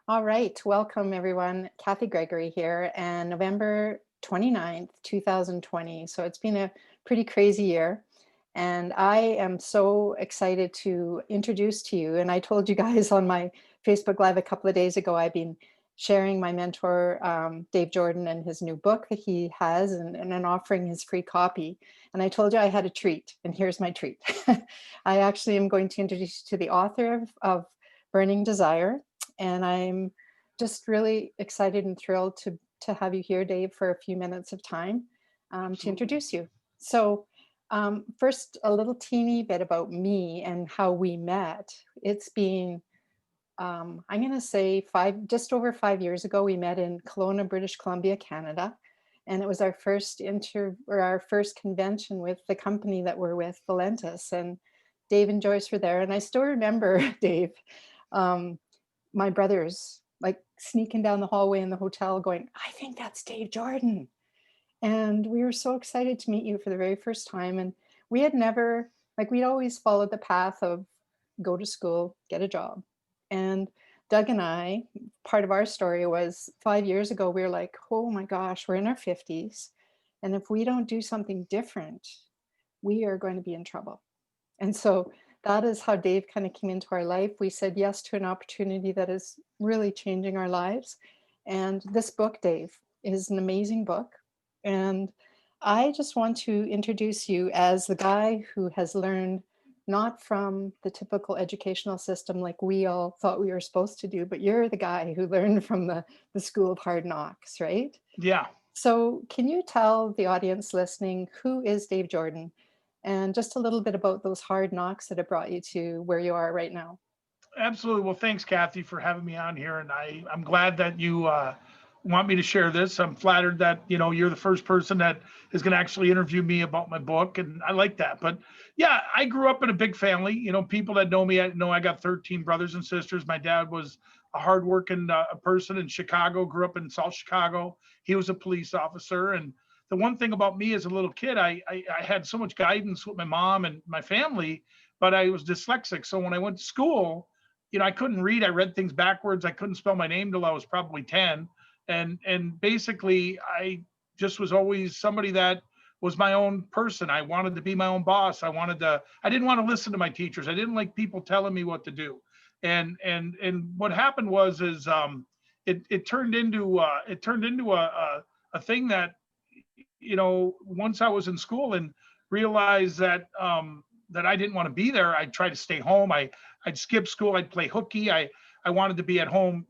All right, welcome everyone. Kathy Gregory here, and November 29th, 2020. So it's been a pretty crazy year. And I am so excited to introduce to you. And I told you guys on my Facebook Live a couple of days ago, I've been sharing my mentor, Dave Jordan, and his new book that he has, and then offering his free copy. And I told you I had a treat, and here's my treat. I actually am going to introduce you to the author of Burning Desire, and I'm just really excited and thrilled to have you here, Dave, for a few minutes of time to Absolutely. introduce you. So, first, a little teeny bit about me and how we met. It's been, I'm going to say just over 5 years ago. We met in Kelowna, British Columbia, Canada, and it was our our first convention with the company that we're with, Valentis, and Dave and Joyce were there. And I still remember, Dave, um, my brothers like sneaking down the hallway in the hotel going, I think that's Dave Jordan. And we were so excited to meet you for the very first time. And we had never, like, we'd always followed the path of go to school, get a job. And Doug and I, part of our story was 5 years ago, we were like, oh my gosh, we're in our 50s. And if we don't do something different, we are going to be in trouble. And so that is how Dave kind of came into our life. We said yes to an opportunity that is really changing our lives. And this book, Dave, is an amazing book. And I just want to introduce you as the guy who has learned not from the typical educational system like we all thought we were supposed to do, but you're the guy who learned from the school of hard knocks, right? Yeah, So, can you tell the audience listening who is Dave Jordan and just a little bit about those hard knocks that have brought you to where you are right now? absolutely. Well, thanks, Kathy, for having me on here, and I'm glad that you want me to share this. I'm flattered that you're the first person that is going to actually interview me about my book, and I like that. But yeah, I grew up in a big family. People that know me, I know I got 13 brothers and sisters. My dad was a hardworking person in Chicago. Grew up in South Chicago. He was a police officer, and the one thing about me as a little kid, I had so much guidance with my mom and my family, but I was dyslexic. So when I went to school, I couldn't read. I read things backwards. I couldn't spell my name till I was probably 10. And basically I just was always somebody that was my own person. I wanted to be my own boss. I didn't want to listen to my teachers. I didn't like people telling me what to do. And what happened was is it turned into a thing that once I was in school and realized that I didn't want to be there, I'd try to stay home. I'd skip school. I'd play hooky. I wanted to be at home,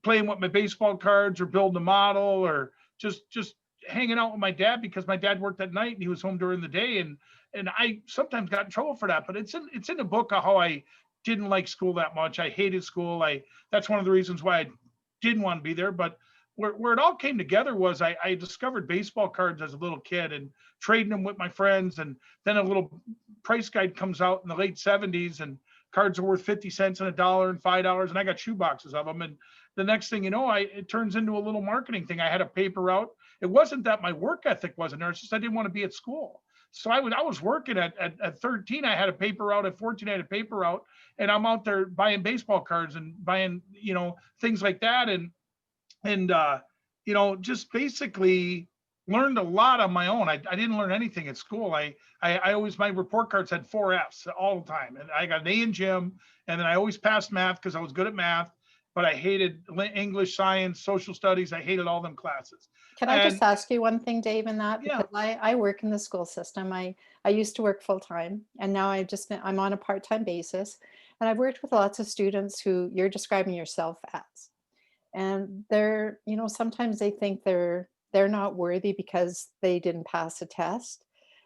playing with my baseball cards or building a model or just hanging out with my dad because my dad worked at night and he was home during the day. And I sometimes got in trouble for that. But it's in the book of how I didn't like school that much. I hated school. I That's one of the reasons why I didn't want to be there. But where it all came together was I discovered baseball cards as a little kid and trading them with my friends. And then a little price guide comes out in the late 70s and cards are worth 50 cents and $1 and $5. And I got shoe boxes of them. And the next thing you know, it turns into a little marketing thing. I had a paper route. It wasn't that my work ethic wasn't there. It's just I didn't want to be at school. So I was working at 13. I had a paper route. At 14, I had a paper route. And I'm out there buying baseball cards and buying, things like that. And just basically learned a lot on my own. I didn't learn anything at school. I always, my report cards had 4 F's all the time, and I got an A in gym, and then I always passed math because I was good at math, but I hated English, science, social studies. I hated all them classes. Can I just And ask you one thing, Dave, in that? yeah, Because I work in the school system. I used to work full time, and now I'm on a part time basis. And I've worked with lots of students who you're describing yourself as. And sometimes they think they're not worthy because they didn't pass a test.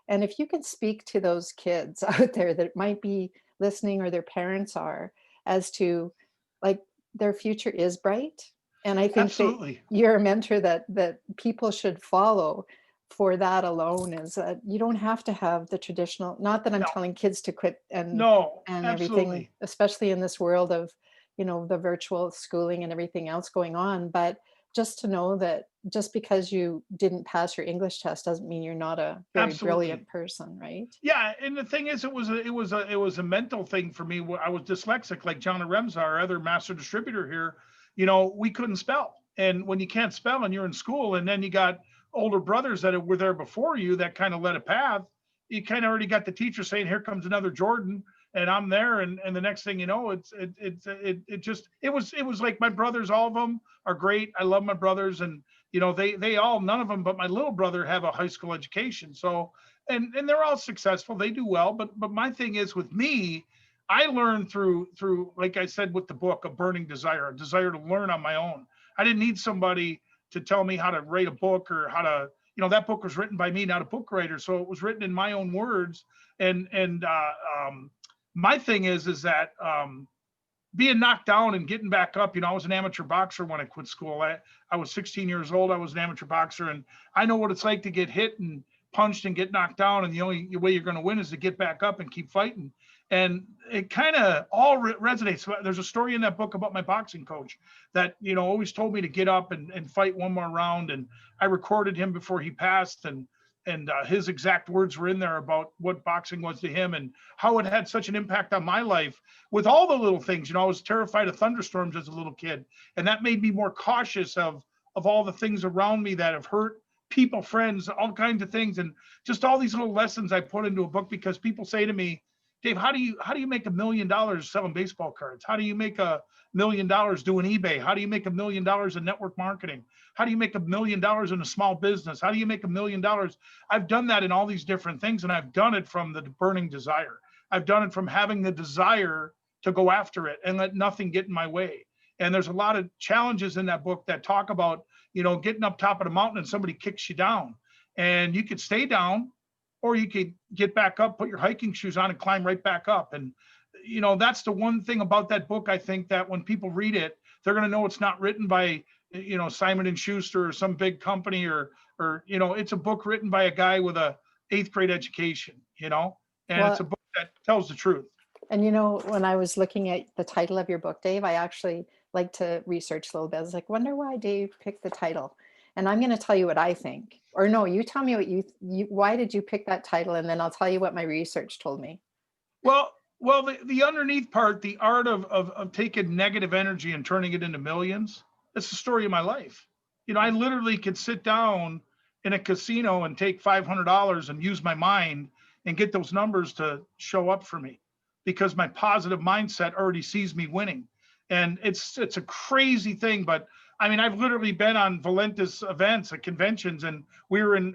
And if you can speak to those kids out there that might be listening or their parents are, as to, like, their future is bright. And I think that absolutely. you're a mentor that people should follow for that alone, is that you don't have to have the traditional, not that I'm No, telling kids to quit no, and everything, absolutely. especially in this world of the virtual schooling and everything else going on, but just to know that just because you didn't pass your English test doesn't mean you're not a very Absolutely. brilliant person, right? Yeah, and the thing is, it was a mental thing for me. I was dyslexic, like John Aremza, our other master distributor here. we couldn't spell. And when you can't spell and you're in school, and then you got older brothers that were there before you that kind of led a path, you kind of already got the teacher saying, here comes another Jordan. And I'm there, and the next thing you know, it was like my brothers, all of them are great. I love my brothers, and they all, none of them but my little brother have a high school education. So and they're all successful, they do well. But my thing is with me, I learned through like I said with the book, a burning desire, a desire to learn on my own. I didn't need somebody to tell me how to write a book or how to, that book was written by me, not a book writer, so it was written in my own words. And my thing is that being knocked down and getting back up, I was an amateur boxer when I quit school. I was 16 years old. I was an amateur boxer, and I know what it's like to get hit and punched and get knocked down. And the only way you're going to win is to get back up and keep fighting. And it kind of all resonates. There's a story in that book about my boxing coach that, always told me to get up and fight one more round. And I recorded him before he passed, and his exact words were in there about what boxing was to him and how it had such an impact on my life with all the little things. I was terrified of thunderstorms as a little kid, and that made me more cautious of all the things around me that have hurt people, friends, all kinds of things. And just all these little lessons I put into a book, because people say to me, Dave, how do you make $1 million selling baseball cards? How do you make $1 million doing eBay? How do you make $1 million in network marketing? How do you make $1 million in a small business? How do you make $1 million? I've done that in all these different things, and I've done it from the burning desire. I've done it from having the desire to go after it and let nothing get in my way. And there's a lot of challenges in that book that talk about, getting up top of the mountain and somebody kicks you down, and you could stay down, or you could get back up, put your hiking shoes on, and climb right back up. And, that's the one thing about that book. I think that when people read it, they're going to know it's not written by, Simon and Schuster or some big company, or it's a book written by a guy with a 8th grade education, and Well, it's a book that tells the truth. and when I was looking at the title of your book, Dave, I actually like to research a little bit. I was like, wonder why Dave picked the title. And I'm going to tell you what I think. Or no, you tell me what you why did you pick that title? And then I'll tell you what my research told me. Well, the underneath part, the art of taking negative energy and turning it into millions, it's the story of my life. I literally could sit down in a casino and take $500 and use my mind and get those numbers to show up for me, because my positive mindset already sees me winning. And it's a crazy thing, but I mean, I've literally been on Valentis events at conventions, and we were in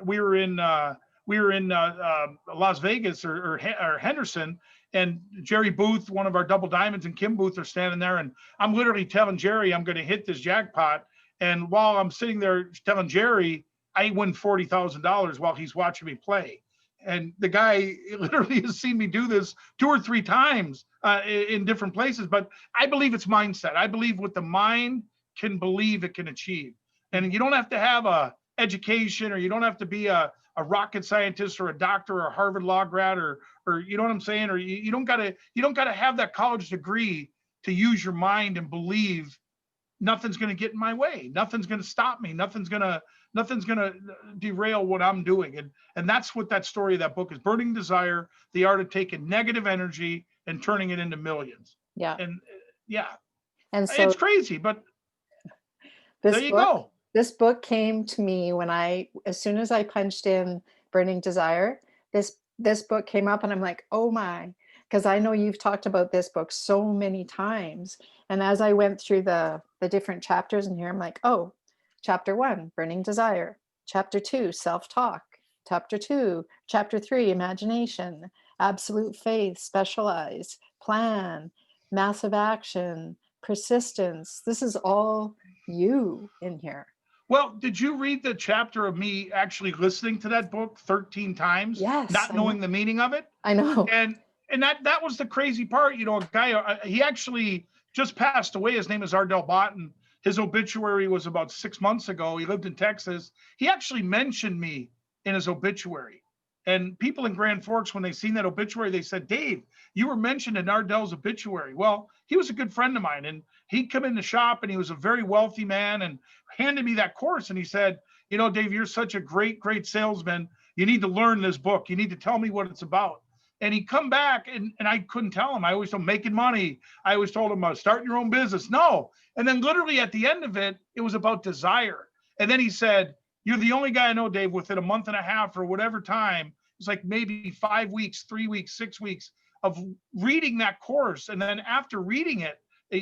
Las Vegas or Henderson, and Jerry Booth, one of our double diamonds, and Kim Booth are standing there, and I'm literally telling Jerry I'm going to hit this jackpot. And while I'm sitting there telling Jerry, I win $40,000 while he's watching me play. And the guy literally has seen me do this 2 or 3 times in different places. But I believe it's mindset. I believe what the mind can believe it can achieve. And you don't have to have a education, or you don't have to be a rocket scientist or a doctor or a Harvard law grad, or you know what I'm saying? Or you don't gotta have that college degree to use your mind and believe nothing's going to get in my way. Nothing's going to stop me. Nothing's going to derail what I'm doing. And that's what that story of that book is: burning desire, the art of taking negative energy and turning it into millions. Yeah. And yeah, And so it's crazy, but there you go. This book came to me when as soon as I punched in burning desire, this book came up, and I'm like, oh my, because I know you've talked about this book so many times. And as I went through the different chapters in here, I'm like, oh, chapter 1, burning desire. Chapter 2, self-talk. Chapter 3, imagination. Absolute faith, specialize, plan, massive action, persistence. This is all you in here. Well, did you read the chapter of me actually listening to that book 13 times, Yes, not knowing the meaning of it? I know. And that was the crazy part. A guy, he actually just passed away. His name is Ardell Botten. His obituary was about 6 months ago. He lived in Texas. He actually mentioned me in his obituary. And people in Grand Forks, when they seen that obituary, they said, Dave, you were mentioned in Ardell's obituary. Well, he was a good friend of mine, and he'd come in the shop, and he was a very wealthy man, and handed me that course. And he said, Dave, you're such a great salesman. You need to learn this book. You need to tell me what it's about. And he'd come back and I couldn't tell him. I always told him making money. I always told him start your own business. No. And then literally at the end of it, it was about desire. And then he said, you're the only guy I know, Dave, within a month and a half or whatever time, it's like maybe 5 weeks, 3 weeks, 6 weeks of reading that course. And then after reading it,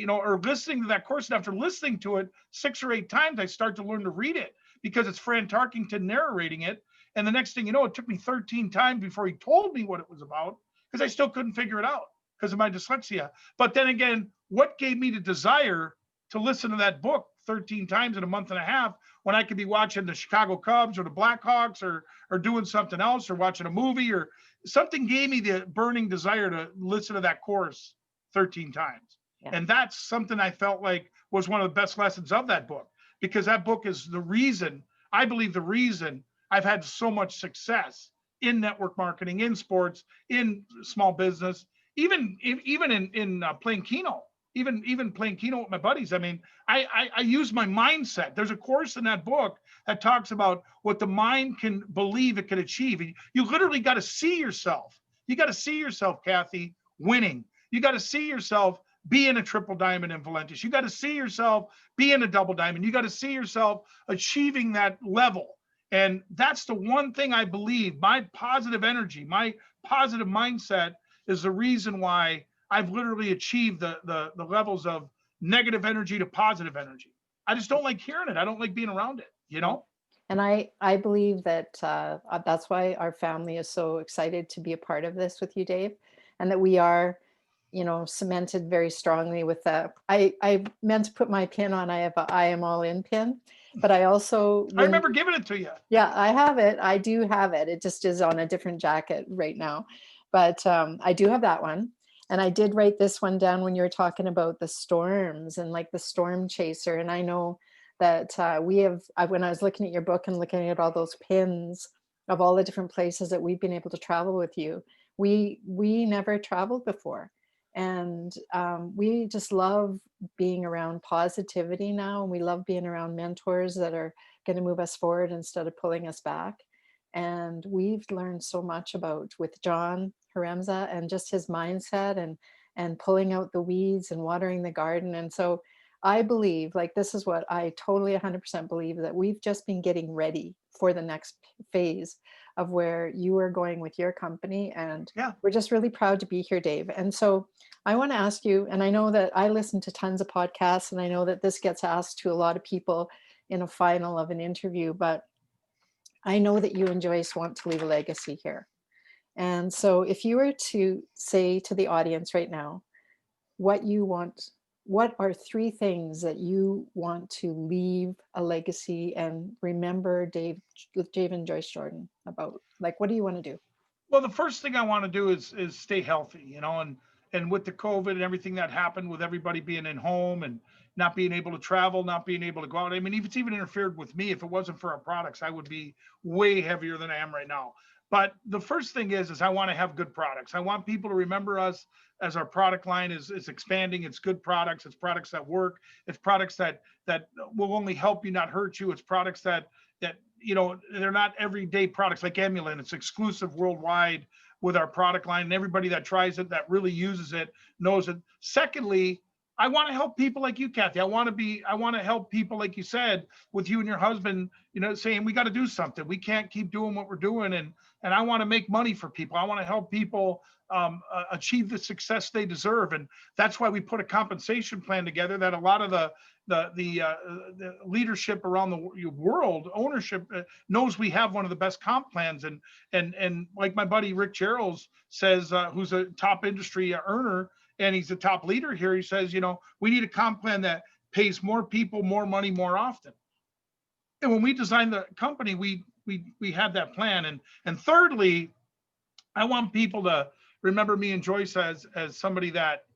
or listening to that course, and after listening to it 6 or 8 times, I start to learn to read it because it's Fran Tarkington narrating it. And the next thing you know, it took me 13 times before he told me what it was about because I still couldn't figure it out because of my dyslexia. But then again, what gave me the desire to listen to that book 13 times in a month and a half when I could be watching the Chicago Cubs or the Blackhawks or doing something else or watching a movie or something gave me the burning desire to listen to that course 13 times. Yeah. And that's something I felt like was one of the best lessons of that book because that book is the reason, I believe the reason I've had so much success in network marketing, in sports, in small business, even in playing Keno, even playing Keno with my buddies. I mean, I use my mindset. There's a course in that book that talks about what the mind can believe it can achieve. You literally got to see yourself. You got to see yourself, Kathy, winning. You got to see yourself being a triple diamond in Valentis. You got to see yourself being a double diamond. You got to see yourself achieving that level. And that's the one thing I believe, my positive energy, my positive mindset is the reason why I've literally achieved the levels of negative energy to positive energy. I just don't like hearing it. I don't like being around it, And I believe that that's why our family is so excited to be a part of this with you, Dave, and that we are, cemented very strongly with that. I meant to put my pin on. I have a I am all in pin, but I also I remember giving it to you. Yeah, I have it. I do have it. It just is on a different jacket right now, but I do have that one. And I did write this one down when you were talking about the storms and like the storm chaser. And I know that when I was looking at your book and looking at all those pins of all the different places that we've been able to travel with you, we never traveled before. And we just love being around positivity now. And we love being around mentors that are going to move us forward instead of pulling us back. And we've learned so much about with John Haremza and just his mindset and pulling out the weeds and watering the garden. And so I believe, like, this is what I totally 100% believe, that we've just been getting ready for the next phase of where you are going with your company. And we're just really proud to be here, Dave. And so I want to ask you, and I know that I listen to tons of podcasts, and I know that this gets asked to a lot of people in a final of an interview, but I know that you and Joyce want to leave a legacy here. And so if you were to say to the audience right now, what are 3 things that you want to leave a legacy and remember Dave and Joyce Jordan about? Like, what do you want to do? Well, the first thing I want to do is stay healthy, and with the COVID and everything that happened with everybody being in home and not being able to travel, not being able to go out. I mean, if it's even interfered with me, if it wasn't for our products, I would be way heavier than I am right now. But the first thing is I want to have good products. I want people to remember us as our product line is expanding. It's good products. It's products that work. It's products that will only help you, not hurt you. It's products that they're not everyday products like Emulin. It's exclusive worldwide with our product line, and everybody that tries it, that really uses it, knows it. Secondly, I want to help people like you, Kathy. I want to help people, like you said, with you and your husband, saying we got to do something. We can't keep doing what we're doing. And I want to make money for people. I want to help people achieve the success they deserve. And that's why we put a compensation plan together that a lot of the leadership around the world, ownership, knows we have one of the best comp plans. And like my buddy Rick Gerald says, who's a top industry earner, and he's a top leader here, he says, we need a comp plan that pays more people more money more often. And when we designed the company, we had that plan. And thirdly, I want people to remember me and Joyce as somebody that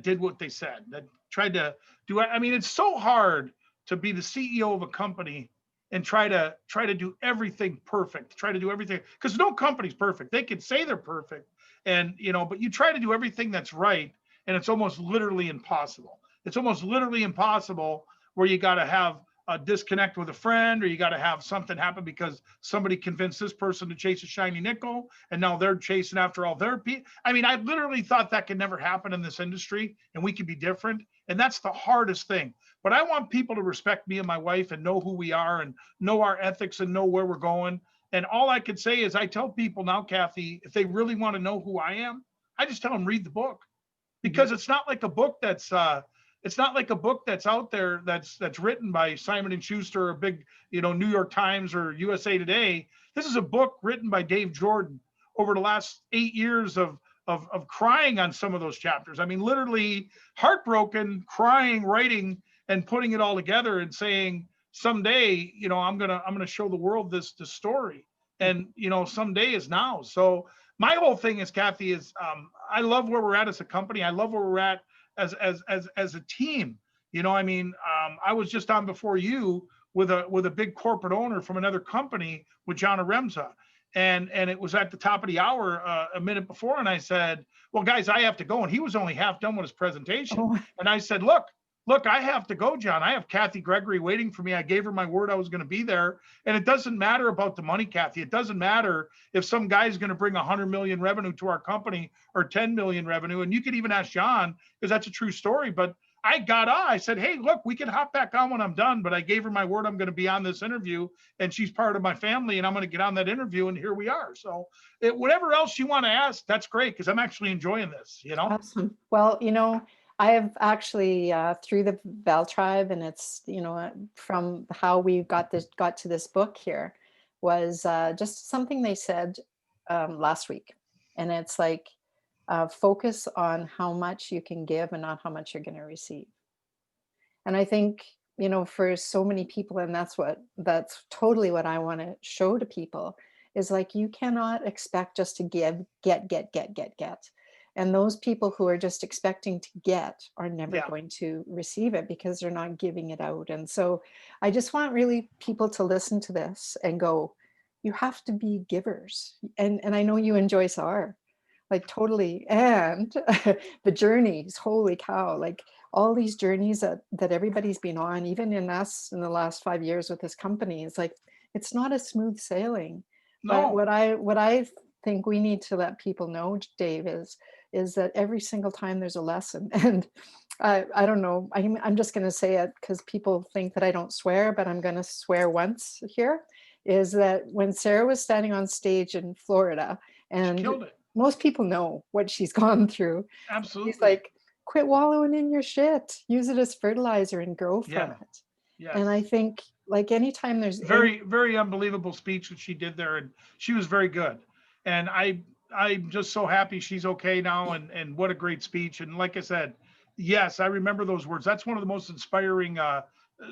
did what they said, that tried to do. I mean, it's so hard to be the CEO of a company and try to do everything perfect, try to do everything, because no company's perfect. They could say they're perfect, but you try to do everything that's right, and it's almost literally impossible. It's almost literally impossible where you got to have a disconnect with a friend, or you got to have something happen because somebody convinced this person to chase a shiny nickel, and now they're chasing after all their people. I mean, I literally thought that could never happen in this industry, and we could be different. And that's the hardest thing. But I want people to respect me and my wife and know who we are and know our ethics and know where we're going. And all I could say is I tell people now, Kathy, if they really want to know who I am, I just tell them read the book, Mhm. because it's not like a book that's out there that's written by Simon and Schuster or a big, New York Times or USA Today. This is a book written by Dave Jordan over the last 8 years of crying on some of those chapters. I mean, literally heartbroken, crying, writing, and putting it all together and saying, someday, I'm gonna show the world this story. And someday is now. So my whole thing is, Kathy, is I love where we're at as a company. I love where we're at as a team. I mean, I was just on before you with a big corporate owner from another company with John Aremza. And it was at the top of the hour, a minute before, and I said, well, guys, I have to go. And he was only half done with his presentation. Oh, And I said, look, I have to go, John. I have Kathy Gregory waiting for me. I gave her my word I was going to be there. And it doesn't matter about the money, Kathy. It doesn't matter if some guy's going to bring 100 million revenue to our company or 10 million revenue. And you could even ask John, because that's a true story. But I got on. I said, hey, look, we can hop back on when I'm done. But I gave her my word I'm going to be on this interview, and she's part of my family, and I'm going to get on that interview. And here we are. So whatever else you want to ask, that's great, because I'm actually enjoying this. awesome. Well, I have actually through the Val Tribe, and it's from how we got to this book here was just something they said last week, and it's like focus on how much you can give and not how much you're going to receive. And I think, for so many people, and that's totally what I want to show to people is like, you cannot expect just to give, get. And those people who are just expecting to get are never Yeah. going to receive it because they're not giving it out. And so I just want really people to listen to this and go, you have to be givers. And I know you and Joyce are like totally. And the journeys, holy cow, like all these journeys that everybody's been on, even in us in the last 5 years with this company, it's like it's not a smooth sailing. But No. what I think we need to let people know, Dave, is that every single time there's a lesson. And I don't know, I'm just going to say it because people think that I don't swear, but I'm going to swear once here, is that when Sarah was standing on stage in Florida, She and killed it. most people know what she's gone through, she's Absolutely. like, quit wallowing in your shit, use it as fertilizer and grow from Yeah. it. And I Yes. think like anytime there's any, Very, very unbelievable speech that she did there, and she was very good. And I'm just so happy she's okay now, and what a great speech. And like I said, yes, I remember those words. That's one of the most inspiring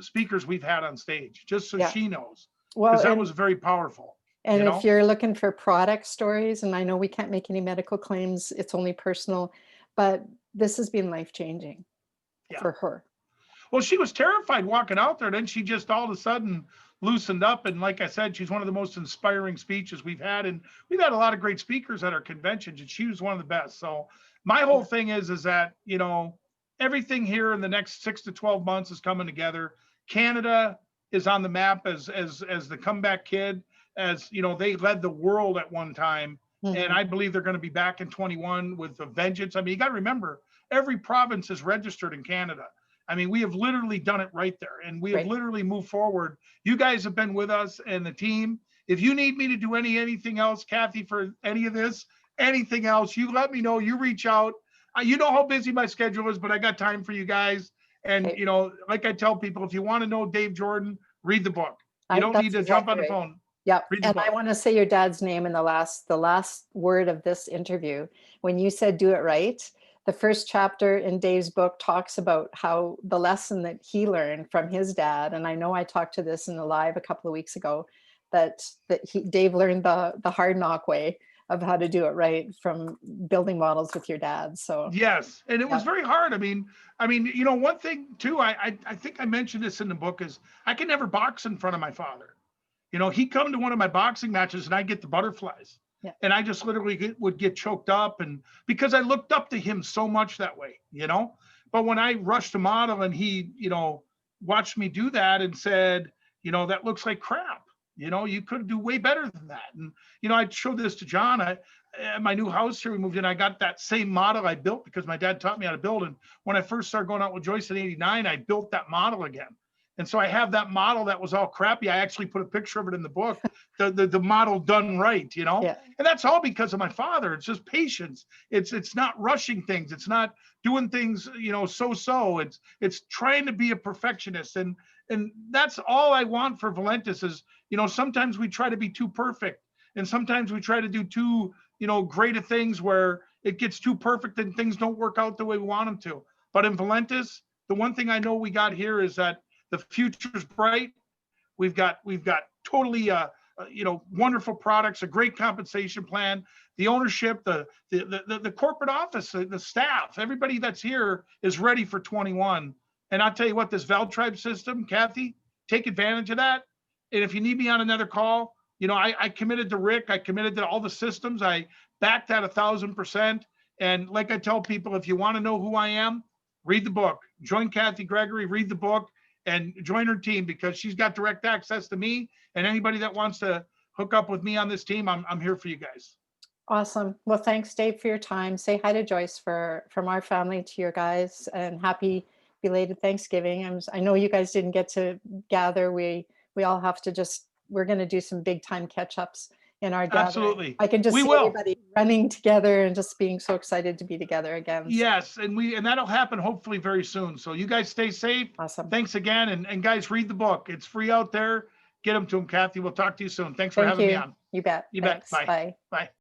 speakers we've had on stage, just so yeah, she knows, well, because that was very powerful. and You if know? you're looking for product stories, and I know we can't make any medical claims, it's only personal, but this has been life changing Yeah. for her. Well, she was terrified walking out there. Then she just all of a sudden loosened up. And like I said, she's one of the most inspiring speeches we've had. And we've had a lot of great speakers at our conventions, and she was one of the best. So my whole Yeah. thing is that, everything here in the next 6 to 12 months is coming together. Canada is on the map as the comeback kid, as they led the world at one time. And Mhm. I believe they're going to be back in 21 with a vengeance. I mean, you got to remember, every province is registered in Canada. I mean, we have literally done it right there, and we have Right. literally moved forward. You guys have been with us and the team. If you need me to do anything else, Kathy, for any of this, anything else, you let me know. You reach out. You know how busy my schedule is, but I got time for you guys. And Okay. like I tell people, if you want to know Dave Jordan, read the book. You don't need That's to jump on exactly the right. phone. Yeah. Read the And I book. want to say your dad's name in the last word of this interview. When you said do it right, the first chapter in Dave's book talks about how the lesson that he learned from his dad. And I know I talked to this in the live a couple of weeks ago, that Dave learned the hard knock way of how to do it right from building models with your dad. So Yes, and it was yeah. very hard. One thing too, I think I mentioned this in the book, is I could never box in front of my father. He'd come to one of my boxing matches and I get the butterflies, Yeah. and I just literally would get choked up, and because I looked up to him so much that way. But when I rushed to model and he, watched me do that and said, that looks like crap. You could do way better than that. And, I showed this to John. At my new house here, we moved in, I got that same model I built because my dad taught me how to build. And when I first started going out with Joyce in '89, I built that model again. And so I have that model that was all crappy. I actually put a picture of it in the book, the model done right, Yeah. and that's all because of my father. It's just patience. It's not rushing things. It's not doing things, so. It's trying to be a perfectionist. And that's all I want for Valentis is, sometimes we try to be too perfect. And sometimes we try to do too, great of things where it gets too perfect and things don't work out the way we want them to. But in Valentis, the one thing I know we got here is that the future's bright. We've got totally wonderful products, a great compensation plan, the ownership, the corporate office, the staff, everybody that's here is ready for 21. And I'll tell you what, this Valtribe system, Kathy, take advantage of that. And if you need me on another call, I committed to Rick, I committed to all the systems, I backed that 1,000%. And like I tell people, if you want to know who I am, read the book. Join Kathy Gregory, read the book, and join her team because she's got direct access to me. And anybody that wants to hook up with me on this team, I'm here for you guys. Awesome. Well, thanks, Dave, for your time. Say hi to Joyce from our family to your guys, and happy belated Thanksgiving. I know you guys didn't get to gather. We all have to we're going to do some big time catch ups in our gathering. Absolutely. I can just We see will. everybody running together and just being so excited to be together again. Yes, and that'll happen hopefully very soon. So you guys stay safe. Awesome. Thanks again, and guys, read the book. It's free out there. Get them to them, Kathy. We'll talk to you soon. Thanks for Thank having me you. on. You bet. You Thanks. bet. Bye. Bye. Bye.